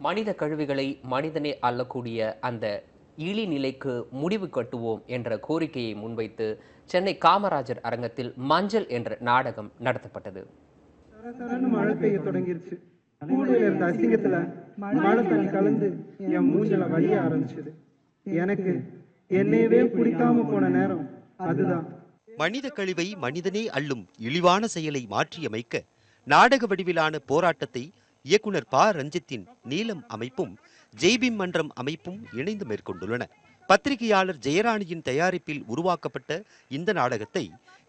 மனித கழிவுகளை மனிதனே அள்ளக்கூடிய அந்த இழிநிலைக்கு முடிவு கட்டுவோம் என்ற கோரிக்கையை முன்வைத்து சென்னை காமராஜர் அரங்கத்தில் மஞ்சள் என்ற நாடகம் நடத்தப்பட்டது. மழை பெய்ய தொடங்கிருச்சு. கூடையில இருந்த அசிங்கத்துல மழை தண்ணி கலந்து என் மூஞ்சில வலிய ஆரம்பிச்சது. எனக்கு என்னையவே பிடிக்காம போன நேரம் அதுதான். மனித கழிவை மனிதனே அள்ளும் இழிவான செயலை மாற்றியமைக்க நாடக வடிவிலான போராட்டத்தை இயக்குனர் ப. ரஞ்சித்தின் நீலம் அமைப்பும் ஜெய்பீம் மன்றம் அமைப்பும் இணைந்து மேற்கொண்டுள்ளன. பத்திரிகையாளர் ஜெயராணியின் தயாரிப்பில் உருவாக்கப்பட்ட இந்த நாடகத்தை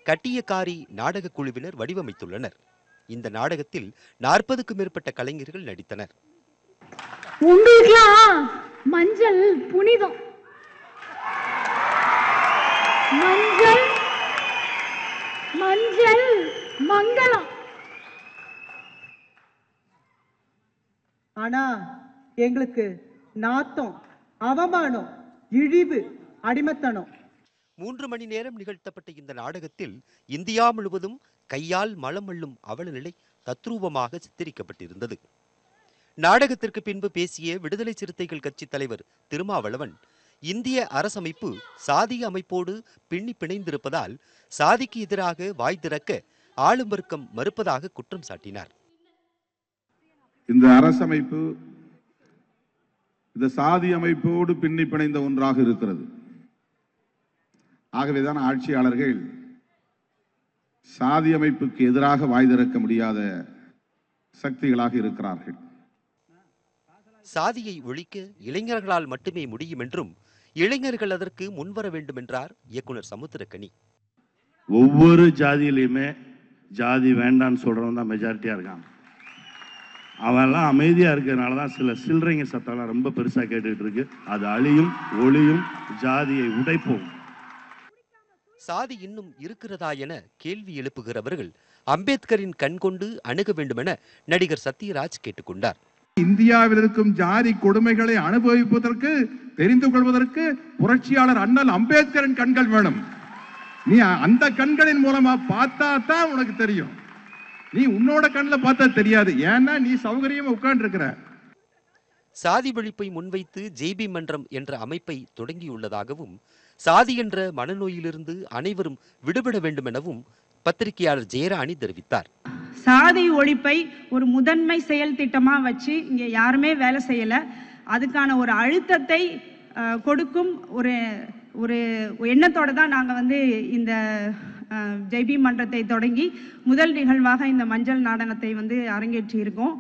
கட்டியக்காரி நாடக குழுவினர் வடிவமைத்துள்ளனர். இந்த நாடகத்தில் 40க்கும் மேற்பட்ட கலைஞர்கள் நடித்தனர். உங்களுக்கெல்லாம் மஞ்சள் புனிதம், மஞ்சள் மஞ்சள் மங்களம். ஆனா எங்களுக்கு நாத்தம், அவமானம், இழிவு, அடிமைத்தனம். 3 மணி நேரம் நிகழ்த்தப்பட்ட இந்த நாடகத்தில் இந்தியா முழுவதும் கையால் மலம் அள்ளும் அவல நிலை தத்ரூபமாக சித்தரிக்கப்பட்டிருந்தது. நாடகத்திற்கு பின்பு பேசிய விடுதலை சிறுத்தைகள் கட்சி தலைவர் திருமாவளவன், இந்திய அரசமைப்பு சாதிய அமைப்போடு பின்னி பிணைந்திருப்பதால் சாதிக்கு எதிராக வாய் திறக்க ஆளும் வர்க்கம் மறுப்பதாக குற்றம் சாட்டினார். இந்த அரசமைப்பு இந்த சாதி அமைப்போடு பின்னி பிணைந்த ஒன்றாக இருக்கிறது. ஆகவேதான் ஆட்சியாளர்கள் சாதி அமைப்புக்கு எதிராக வாய் திறக்க முடியாத சக்திகளாக இருக்கிறார்கள். சாதியை ஒழிக்க இளைஞர்களால் மட்டுமே முடியும் என்றும் இளைஞர்கள் அதற்கு முன்வர வேண்டும் என்றார் இயக்குனர் சமுத்திரக்கனி. ஒவ்வொரு ஜாதியிலையுமே ஜாதி வேண்டான்னு சொல்றவன் தான் மெஜாரிட்டியா இருக்கான். அவெல்லாம் அமைதியா இருக்கிறதுனால தான் சில சில்லறைங்க சத்தம்லாம் ரொம்ப பெருசா கேட்டுக்கிட்டு இருக்கு. அது அழியும், ஒளியும், ஜாதியை உடைப்போம். சாதி இன்னும் இருக்கிறதா என கேள்வி எழுப்புகிறவர்கள் அம்பேத்கரின் கண் கொண்டு அணுக வேண்டும் என நடிகர் சத்யராஜ் கேட்டுக்கொண்டார். இந்தியாவில் இருக்கும் ஜாதி கொடுமைகளை அனுபவிப்பதற்கு, தெரிந்து கொள்வதற்கு புரட்சியாளர் அண்ணல் அம்பேத்கரின் கண்கள் வேணும். நீ அந்த கண்களின் மூலமா பார்த்தா தான் உனக்கு தெரியும். நீ உன்னோட கண்ணில் பார்த்தா தெரியாது. ஏன்னா நீ சௌகரியமா உட்கார்ந்து இருக்கிற. சாதி ஒழிப்பை முன்வைத்து ஜெய்பீம் மன்றம் என்ற அமைப்பை தொடங்கியுள்ளதாகவும் சாதி என்ற மனநோயிலிருந்து அனைவரும் விடுபட வேண்டும் எனவும் பத்திரிகையாளர் ஜெயராணி தெரிவித்தார். சாதி ஒழிப்பை ஒரு முதன்மை செயல் திட்டமா வச்சு இங்க யாருமே வேலை செய்யல. அதுக்கான ஒரு அழுத்தத்தை கொடுக்கும் ஒரு ஒரு எண்ணத்தோட தான் நாங்க இந்த ஜெய்பீம் மன்றத்தை தொடங்கி முதல் நிகழ்வாக இந்த மஞ்சள் நாடகத்தை அரங்கேற்றி இருக்கோம்.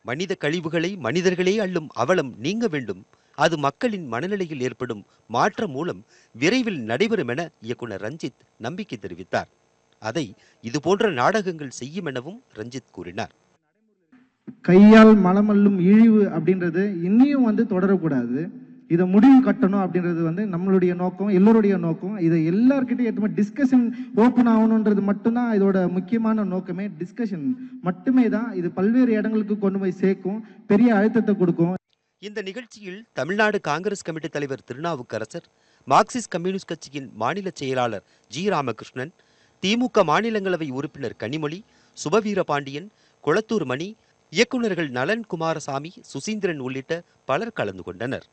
மனித கழிவுகளை மனிதர்களே அள்ளும் அவலம் நீங்க வேண்டும். அது மக்களின் மனநிலையில் ஏற்படும் மாற்றம் மூலம் விரைவில் நடைபெறும் என இயக்குனர் ரஞ்சித் நம்பிக்கை தெரிவித்தார். அதை இதுபோன்ற நாடகங்கள் செய்யும் எனவும் ரஞ்சித் கூறினார். கையால் மலமல்லும் இழிவு அப்படின்றது இன்னியும் தொடரக்கூடாது. இதை முடிவு கட்டணும் அப்படின்றது நம்மளுடைய நோக்கம், எல்லோருடைய நோக்கம். இதை எல்லார்கிட்டையும் டிஸ்கஷன் ஓப்பன் ஆகணுன்றது மட்டும்தான் இதோட முக்கியமான நோக்கமே. டிஸ்கஷன் மட்டுமே தான் இது பல்வேறு இடங்களுக்கு கொண்டு போய் சேர்க்கும், பெரிய அழுத்தத்தை கொடுக்கும். இந்த நிகழ்ச்சியில் தமிழ்நாடு காங்கிரஸ் கமிட்டி தலைவர் திருநாவுக்கரசர், மார்க்சிஸ்ட் கம்யூனிஸ்ட் கட்சியின் மாநில செயலாளர் ஜி. ராமகிருஷ்ணன், திமுக மாநிலங்களவை உறுப்பினர் கனிமொழி, சுபவீரபாண்டியன், கொளத்தூர் மணி, இயக்குநர்கள் நலன் குமாரசாமி, சுசீந்திரன் உள்ளிட்ட பலர் கலந்து கொண்டனர்.